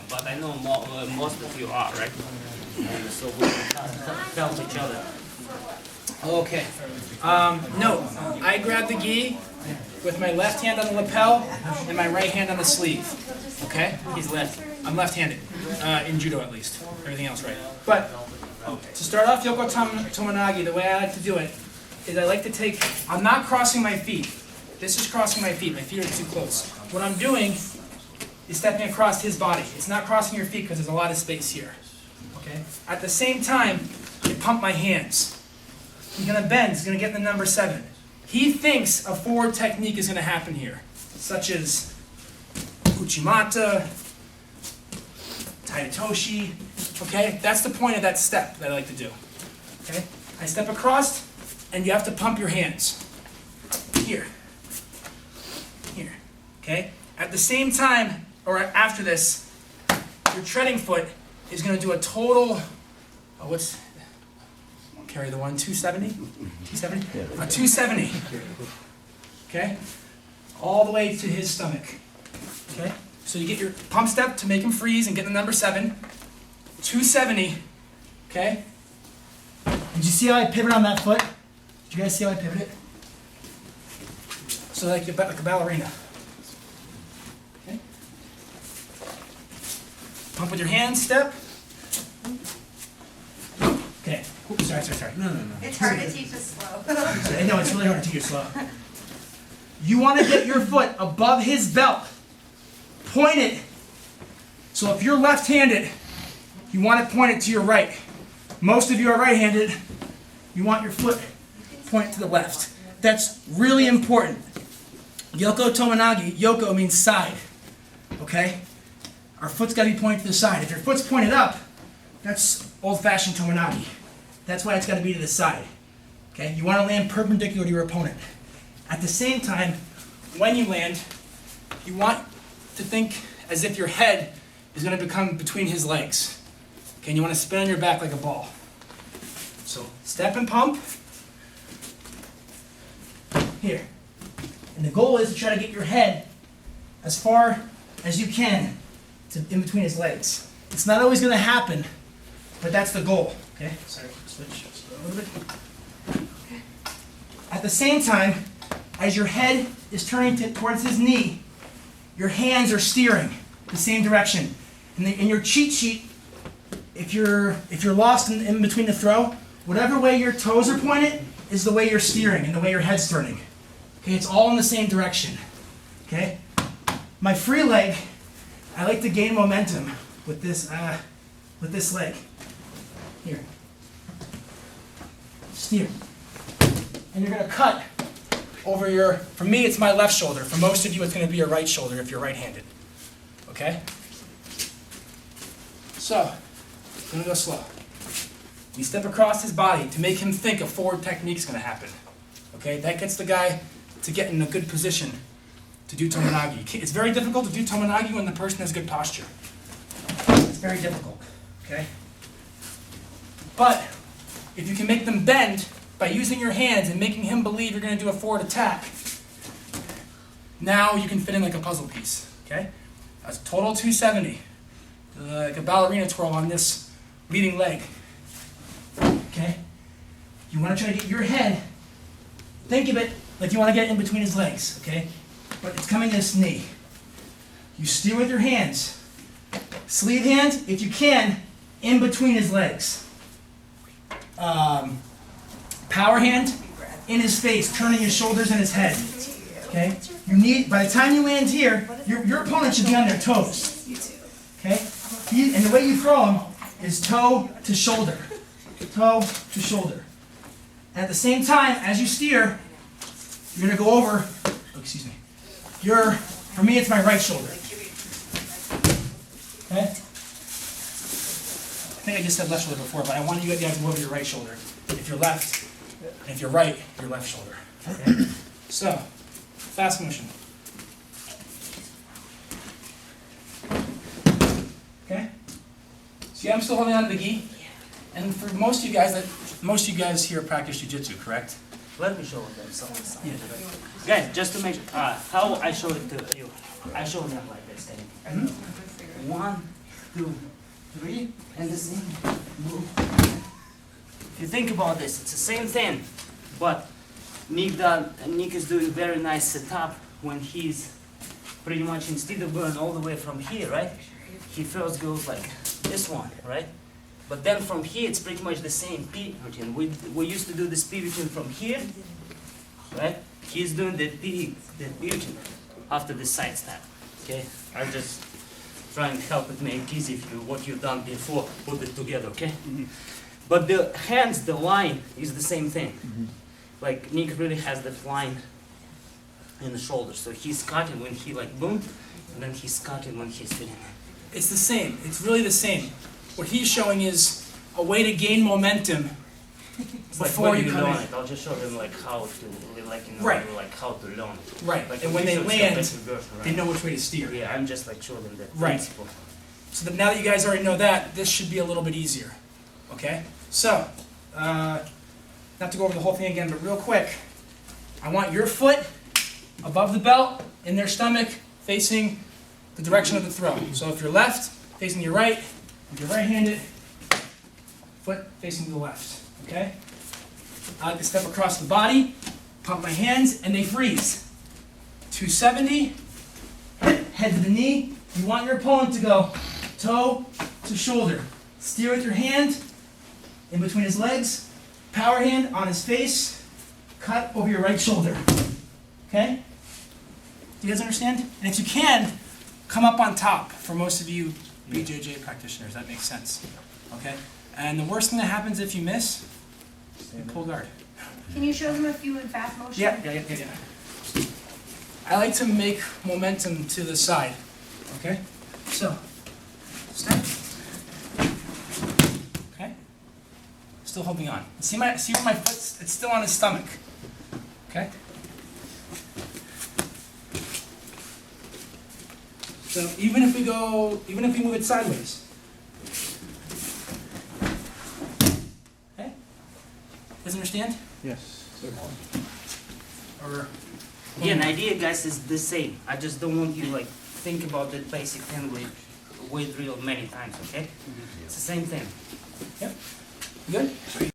but I know most of you are, right? And so we help each other. Okay. No, I grab the gi with my left hand on the lapel and my right hand on the sleeve. Okay? He's left. I'm left-handed, in judo at least. Everything else right. But to start off Yoko Tomoe Nage, the way I like to do it is I like to take, I'm not crossing my feet. This is crossing my feet. My feet are too close. What I'm doing is stepping across his body. It's not crossing your feet because there's a lot of space here. Okay? At the same time, I pump my hands. He's going to bend. He's going to get in the number 7. He thinks a forward technique is going to happen here, such as Uchimata, Taitoshi. Okay? That's the point of that step that I like to do. Okay? I step across, and you have to pump your hands. Here. Here. Okay? At the same time, or after this, your treading foot is going to do a total, carry the one, 270? 270? A 270. Okay? All the way to his stomach. Okay? So you get your pump step to make him freeze and get the number 7. 270. Okay? Did you see how I pivot on that foot? Did you guys see how I pivoted? So like a ballerina. Okay? Pump with your hands, step. Okay. Oops, sorry. No. It's hard to teach us slow. I know, it's really hard to teach you slow. You want to get your foot above his belt. Point it. So if you're left-handed, you want to point it to your right. Most of you are right-handed. You want your foot point to the left. That's really important. Yoko Tomoe Nage, Yoko means side. Okay? Our foot's got to be pointed to the side. If your foot's pointed up, that's old-fashioned Tomoe Nage. That's why it's got to be to the side. Okay? You want to land perpendicular to your opponent. At the same time, when you land, you want to think as if your head is going to become between his legs. Okay? And you want to spin on your back like a ball. So, step and pump. Here. And the goal is to try to get your head as far as you can to in between his legs. It's not always going to happen, but that's the goal. Okay? Sorry, switch a little bit. At the same time, as your head is turning towards his knee, your hands are steering the same direction. In your cheat sheet, if you're lost in between the throw, whatever way your toes are pointed is the way you're steering and the way your head's turning. Okay, it's all in the same direction. Okay? My free leg, I like to gain momentum with this leg. Here. Steer. And you're going to cut over your, for me it's my left shoulder. For most of you it's going to be your right shoulder if you're right-handed. Okay? So, I'm going to go slow. We step across his body to make him think a forward technique is going to happen. Okay? That gets the guy to get in a good position to do Tomoe Nage. It's very difficult to do Tomoe Nage when the person has good posture. It's very difficult. Okay? But if you can make them bend by using your hands and making him believe you're going to do a forward attack, now you can fit in like a puzzle piece. Okay? That's total 270. Like a ballerina twirl on this leading leg. Okay? You want to try to get your head, think of it like you want to get in between his legs, okay? But it's coming to his knee. You steer with your hands. Sleeve hand, if you can, in between his legs. Power hand, in his face, turning his shoulders and his head. Okay? You need, by the time you land here, your opponent should be on their toes. Okay? And the way you throw him is toe to shoulder. Toe to shoulder. And at the same time, as you steer, you're going to go over, for me it's my right shoulder. Okay? I think I just said left shoulder before, but I want you guys to go over your right shoulder. If you're left, and if you're right, your left shoulder. Okay? So, fast motion. Okay? See, I'm still holding on to the gi. And for most of you guys here practice jiu-jitsu, correct? Let me show them some. Guys, just to make sure, how I showed it to you. I showed them like this. 1, 2, 3, and the same. If you think about this, it's the same thing, but Nick is doing very nice setup when he's pretty much, instead of going all the way from here, right? He first goes like this one, right? But then from here, it's pretty much the same P routine. We used to do this P routine from here, right? He's doing the P routine after the side step, okay? I just try and help it make easy if you, what you've done before, put it together, okay? But the hands, the line is the same thing. Like Nick really has that line in the shoulder, so he's cutting when he like boom, and then he's cutting when he's hitting. It's the same. It's really the same. What he's showing is a way to gain momentum It's like before when you you come learn in. it, I'll just show them like how to, like, you know, Right. like how to learn it. Right. Like And when they it's the land, basic version, right? they know which way to steer. Yeah, I'm just like showing them that Right. principle. So that now that you guys already know that, this should be a little bit easier. Okay? So, not to go over the whole thing again, but real quick, I want your foot above the belt, in their stomach, facing the direction of the throw. So if you're left, facing your right. If you're right-handed, foot facing the left. Okay? I like to step across the body, pump my hands, and they freeze. 270, head to the knee. You want your opponent to go toe to shoulder. Steer with your hand in between his legs, power hand on his face, cut over your right shoulder. Okay? Do you guys understand? And if you can, come up on top for most of you BJJ practitioners. That makes sense. Okay? And the worst thing that happens if you miss, you pull guard. Can you show them a few in fast motion? Yeah. I like to make momentum to the side. Okay? So, step. Okay? Still holding on. See where my foot's, it's still on his stomach. Okay? So even if we move it sideways. Okay? Guys understand? Yes. Or Yeah, the idea, guys, is the same. I just don't want you like think about that basic thing we drilled many times, okay? It's the same thing. Yep. Good?